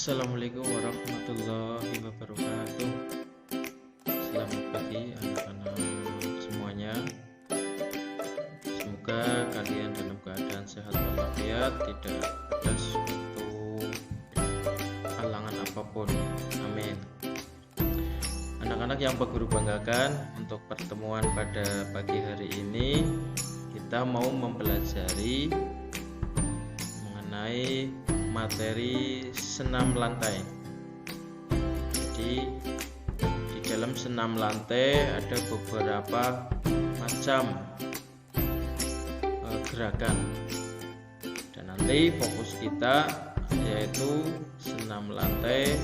Assalamualaikum warahmatullahi wabarakatuh. Selamat pagi anak-anak semuanya. Semoga kalian dalam keadaan sehat walafiat, tidak ada suatu halangan apapun. Amin. Anak-anak yang Pak Guru banggakan, untuk pertemuan pada pagi hari ini kita mau mempelajari mengenai materi senam lantai. Jadi di dalam senam lantai ada beberapa macam gerakan, dan nanti fokus kita yaitu senam lantai,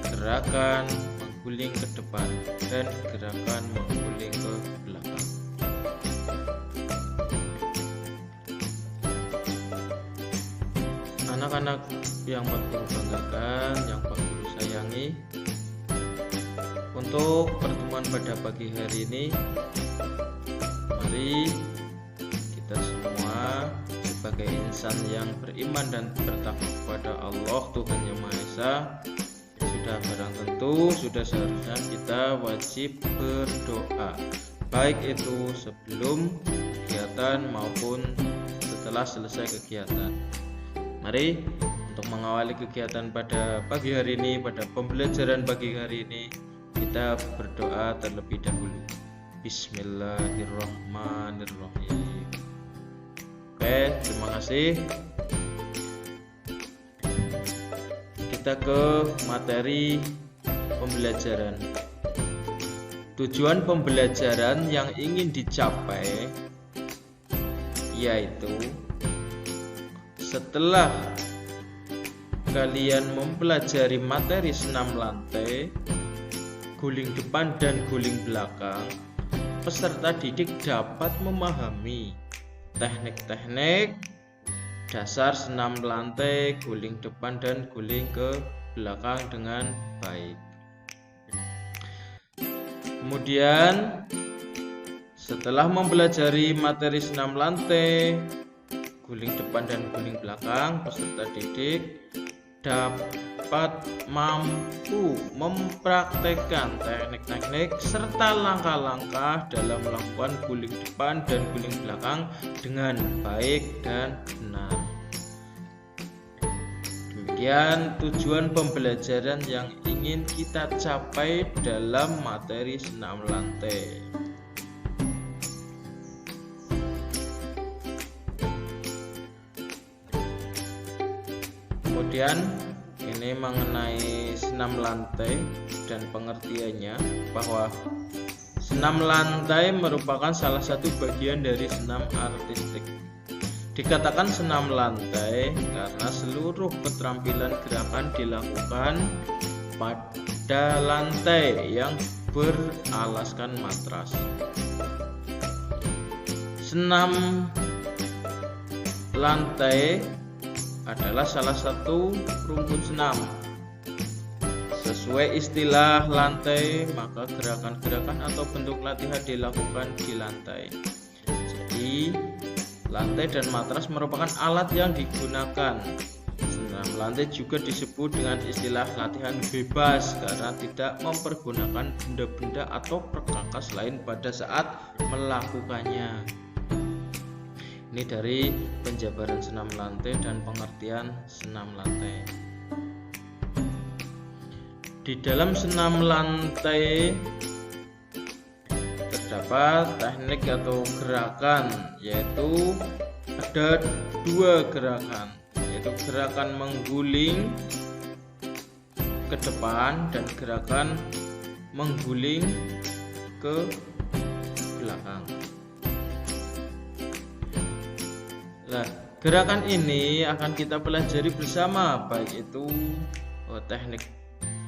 gerakan mengguling ke depan dan gerakan mengguling ke belakang. Anak-anak yang Pak Guru banggakan, yang Pak Guru sayangi, untuk pertemuan pada pagi hari ini, mari kita semua sebagai insan yang beriman dan bertakwa kepada Allah Tuhan Yang Maha Esa, sudah barang tentu sudah seharusnya kita wajib berdoa, baik itu sebelum kegiatan maupun setelah selesai kegiatan. Mari untuk mengawali kegiatan pada pagi hari ini, pada pembelajaran pagi hari ini, kita berdoa terlebih dahulu. Bismillahirrahmanirrahim. Oke, terima kasih. Kita ke materi pembelajaran. Tujuan pembelajaran yang ingin dicapai yaitu setelah kalian mempelajari materi senam lantai, guling depan dan guling belakang, peserta didik dapat memahami teknik-teknik dasar senam lantai, guling depan dan guling ke belakang dengan baik. Kemudian setelah mempelajari materi senam lantai, guling depan dan guling belakang, peserta didik dapat mampu mempraktekkan teknik-teknik serta langkah-langkah dalam melakukan guling depan dan guling belakang dengan baik dan benar. Demikian tujuan pembelajaran yang ingin kita capai dalam materi senam lantai. Kemudian ini mengenai senam lantai dan pengertiannya, bahwa senam lantai merupakan salah satu bagian dari senam artistik. Dikatakan senam lantai karena seluruh keterampilan gerakan dilakukan pada lantai yang beralaskan matras. Senam lantai adalah salah satu rumpun senam. Sesuai istilah lantai, maka gerakan-gerakan atau bentuk latihan dilakukan di lantai. Jadi, lantai dan matras merupakan alat yang digunakan. Senam lantai juga disebut dengan istilah latihan bebas karena tidak mempergunakan benda-benda atau perkakas lain pada saat melakukannya. Ini dari penjabaran senam lantai dan pengertian senam lantai. Di dalam senam lantai terdapat teknik atau gerakan, yaitu ada dua gerakan, yaitu gerakan mengguling ke depan dan gerakan mengguling ke belakang. Nah, gerakan ini akan kita pelajari bersama, baik itu teknik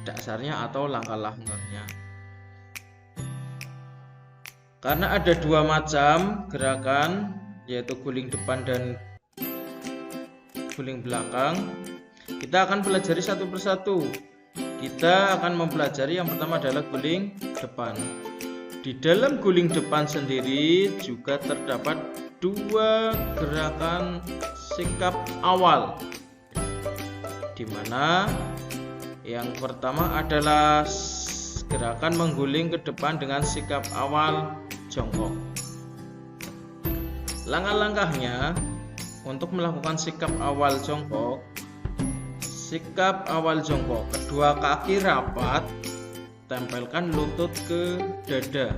dasarnya atau langkah-langkahnya. Karena ada dua macam gerakan, yaitu guling depan dan guling belakang, kita akan pelajari satu persatu. Kita akan mempelajari yang pertama adalah guling depan. Di dalam guling depan sendiri juga terdapat dua gerakan sikap awal, di mana Yang pertama adalah gerakan mengguling ke depan dengan sikap awal jongkok. Langkah-langkahnya untuk melakukan sikap awal jongkok. Sikap awal jongkok, kedua kaki rapat, tempelkan lutut ke dada.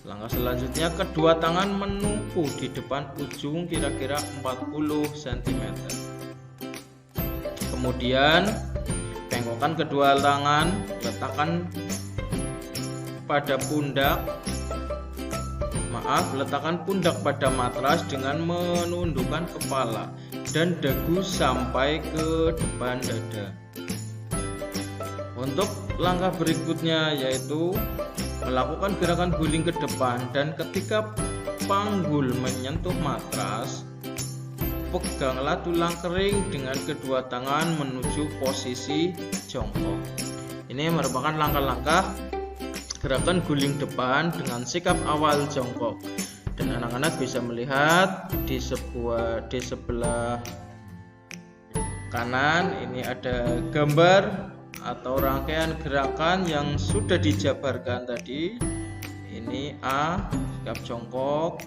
Langkah selanjutnya, kedua tangan menumpu di depan ujung kira-kira 40 cm. Kemudian bengkokkan kedua tangan, letakkan pada pundak. Letakkan pundak pada matras dengan menundukkan kepala dan dagu sampai ke depan dada. Untuk langkah berikutnya yaitu melakukan gerakan guling ke depan, dan ketika panggul menyentuh matras, peganglah tulang kering dengan kedua tangan menuju posisi jongkok. Ini merupakan langkah-langkah gerakan guling depan dengan sikap awal jongkok, dan anak-anak bisa melihat di sebelah kanan ini ada gambar atau rangkaian gerakan yang sudah dijabarkan tadi. Ini A, sikap jongkok;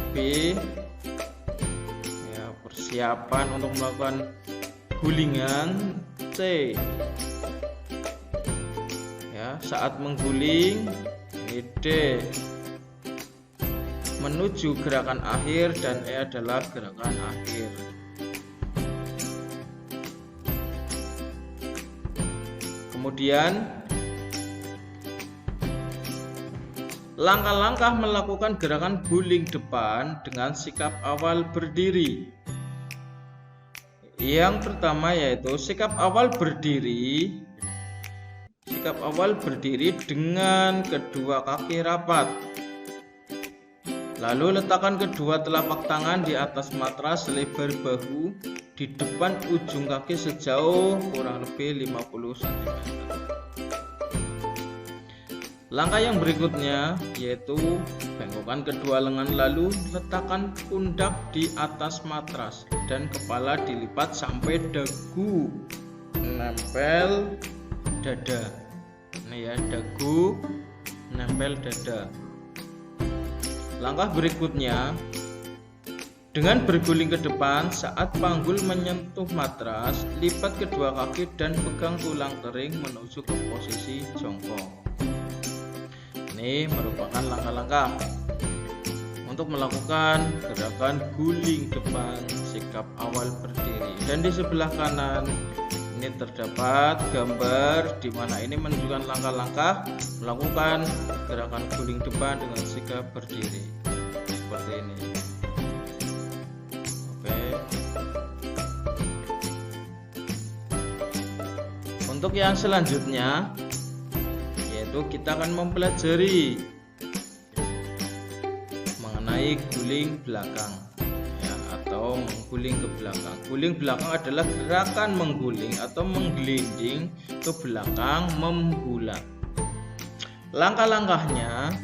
B, ya, persiapan untuk melakukan gulingan; C, saat mengguling; ini D, menuju gerakan akhir; dan E adalah gerakan akhir. Kemudian langkah-langkah melakukan gerakan guling depan dengan sikap awal berdiri. Yang pertama yaitu sikap awal berdiri. Sikap awal berdiri dengan kedua kaki rapat. Lalu letakkan kedua telapak tangan di atas matras selebar bahu di depan ujung kaki sejauh kurang lebih 50 cm. Langkah yang berikutnya yaitu bengkokkan kedua lengan, lalu letakkan pundak di atas matras dan kepala dilipat sampai dagu nempel dada. Ini ya, dagu nempel dada. Langkah berikutnya, dengan berguling ke depan, saat panggul menyentuh matras, lipat kedua kaki dan pegang tulang kering menuju ke posisi jongkok. Ini merupakan langkah-langkah untuk melakukan gerakan guling depan sikap awal berdiri. Dan di sebelah kanan ini terdapat gambar di mana ini menunjukkan langkah-langkah melakukan gerakan guling depan dengan sikap berdiri seperti ini. Oke. Untuk yang selanjutnya yaitu kita akan mempelajari mengenai guling belakang, atau mengguling ke belakang. Guling belakang adalah gerakan mengguling atau menggelinding ke belakang membulat. Langkah-langkahnya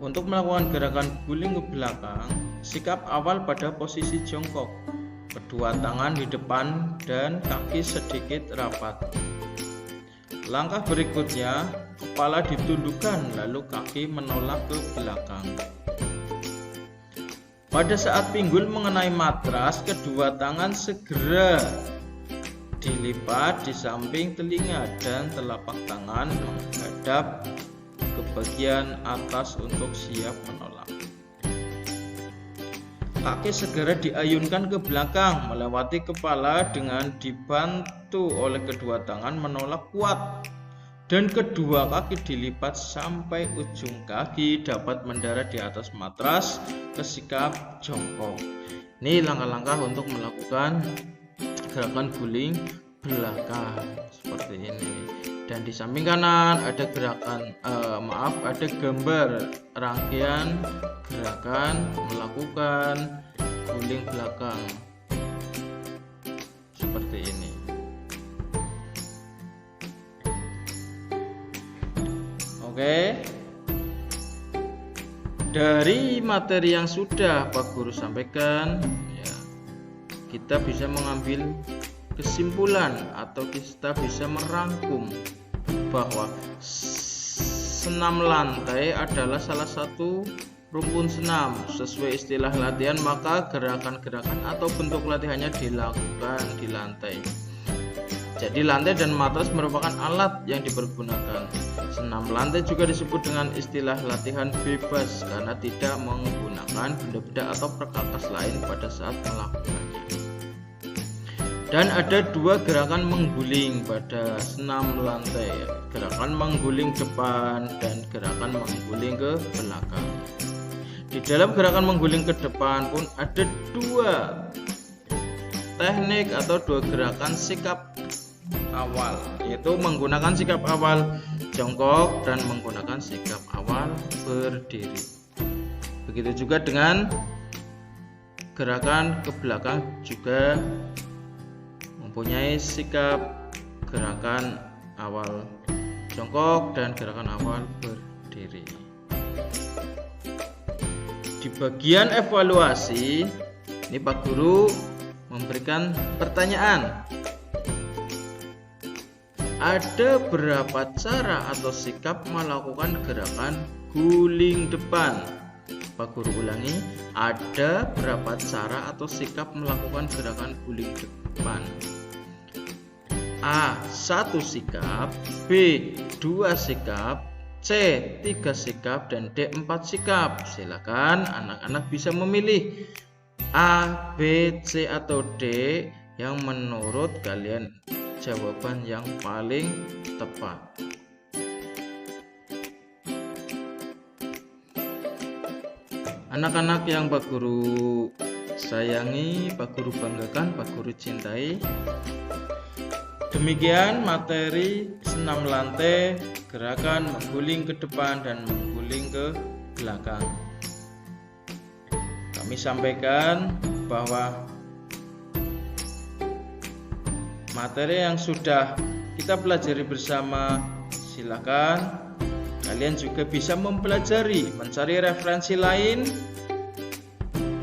untuk melakukan gerakan guling ke belakang, sikap awal pada posisi jongkok, kedua tangan di depan dan kaki sedikit rapat. Langkah berikutnya, kepala ditundukkan lalu kaki menolak ke belakang. Pada saat pinggul mengenai matras, kedua tangan segera dilipat di samping telinga dan telapak tangan menghadap ke bagian atas untuk siap menolak. Kaki segera diayunkan ke belakang melewati kepala dengan dibantu oleh kedua tangan menolak kuat, dan kedua kaki dilipat sampai ujung kaki dapat mendarat di atas matras ke sikap jongkok. Ini langkah-langkah untuk melakukan gerakan guling belakang seperti ini. Dan di samping kanan ada ada gambar rangkaian gerakan melakukan guling belakang seperti ini. Oke, dari materi yang sudah Pak Guru sampaikan, ya, kita bisa mengambil kesimpulan atau kita bisa merangkum bahwa senam lantai adalah salah satu rumpun senam. Sesuai istilah latihan, maka gerakan-gerakan atau bentuk latihannya dilakukan di lantai. Jadi lantai dan matras merupakan alat yang dipergunakan. Senam lantai juga disebut dengan istilah latihan bebas karena tidak menggunakan benda-benda atau perkakas lain pada saat melakukannya. Dan ada dua gerakan mengguling pada senam lantai, gerakan mengguling depan dan gerakan mengguling ke belakang. Di dalam gerakan mengguling ke depan pun ada dua teknik atau dua gerakan sikap awal, yaitu menggunakan sikap awal jongkok dan menggunakan sikap awal berdiri. Begitu juga dengan gerakan ke belakang juga mempunyai sikap gerakan awal jongkok dan gerakan awal berdiri. Di bagian evaluasi ini Pak Guru memberikan pertanyaan. Ada berapa cara atau sikap melakukan gerakan guling depan? Pak Guru ulangi, ada berapa cara atau sikap melakukan gerakan guling depan? A. 1 sikap, B. 2 sikap, C. 3 sikap, dan D. 4 sikap. Silakan anak-anak bisa memilih A, B, C, atau D yang menurut kalian jawaban yang paling tepat. Anak-anak yang Pak Guru sayangi, Pak Guru banggakan, Pak Guru cintai. Demikian materi senam lantai, gerakan mengguling ke depan dan mengguling ke belakang. Kami sampaikan bahwa materi yang sudah kita pelajari bersama, silakan kalian juga bisa mempelajari, mencari referensi lain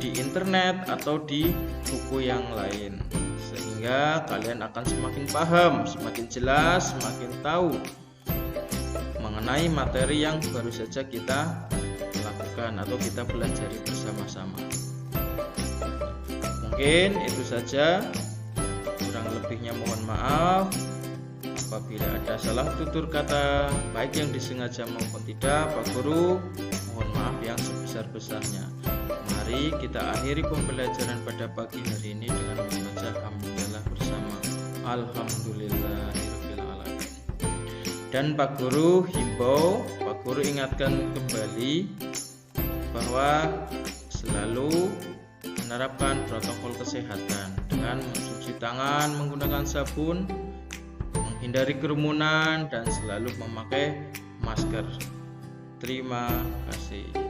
di internet atau di buku yang lain, sehingga kalian akan semakin paham, semakin jelas, semakin tahu mengenai materi yang baru saja kita lakukan atau kita pelajari bersama-sama. Mungkin itu saja. Kurang lebihnya mohon maaf apabila ada salah tutur kata, baik yang disengaja maupun tidak. Pak Guru mohon maaf yang sebesar-besarnya. Mari kita akhiri pembelajaran pada pagi hari ini dengan membaca hamdalah bersama alhamdulillahirabbil alamin. Dan Pak Guru himbau, Pak Guru ingatkan kembali bahwa selalu menerapkan protokol kesehatan dengan mencuci tangan menggunakan sabun, menghindari kerumunan, dan selalu memakai masker. Terima kasih.